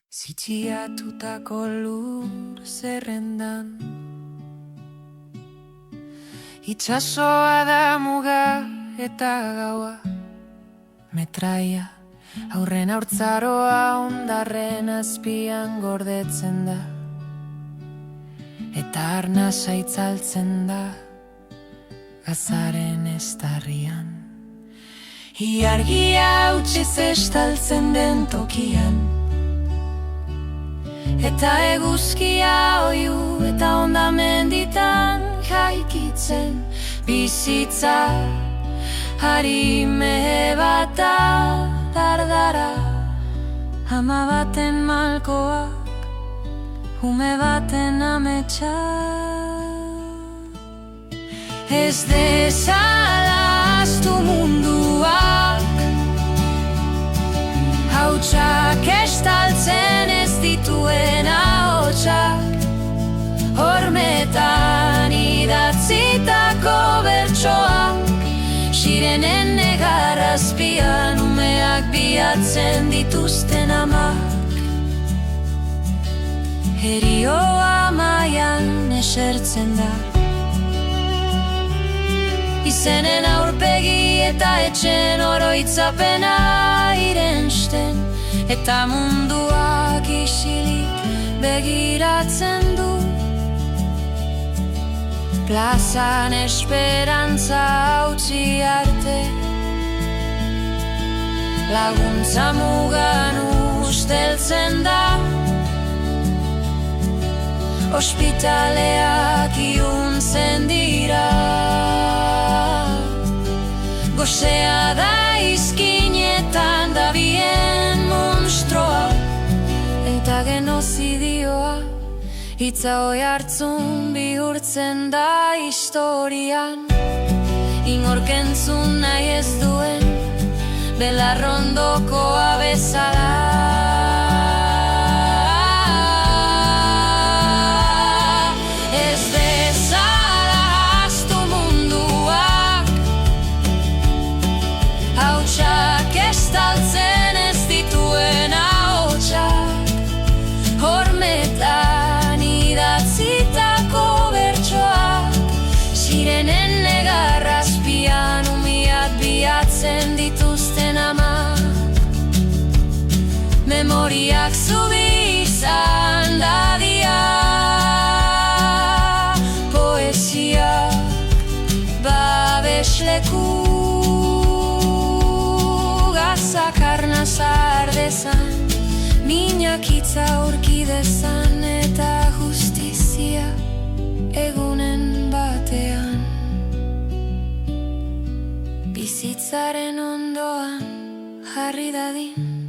Zitxiatutako lur zerrendan Itxasoa da muga eta gaua Metraia aurren haurtzaroa ondarren azpian gordetzen da Eta arnasa itzaltzen da gazaren estarrian Iargia utziz estaltzen den tokian Eta eguzkia oiu eta ondamenditan jaikitzen bizitza Harime bata dardara Ama baten malkoak, ume baten ametsa Ez dezala ahaztu munduak Hautsak estaltzen ez dituen ahotsak Hormetan idatzitako bertsoak Sirenen negarrazpian umeak bilatzen dituzten amak Herioa maian esertzen da Izenen aurpegi eta etxen oroitzapena irensten Eta munduak isilik begiratzen du Plazan esperantza hautsi arte Laguntza mugan usteltzen da Ospitaleak iuntzen dira Gozea da izkinetan da bien monstroa Eta genozidioa Itza hoi hartzun bihurtzen da historian Inorkentzun nahi ez duen Belarrondokoa bezala Ez dezala ahaztu munduak Hautsak estaltzen ez dituen ahotsak Hormetan idatzitako bertsoak Sirenen negarrazpian umiak bilatzen dituzten amak Memoriak zubi izan dadia Poesiak babesleku Gazak arnasa ardezan Minak itza aurkidezan eta justizia egunen batean Bizitzaren ondoan jarri dadin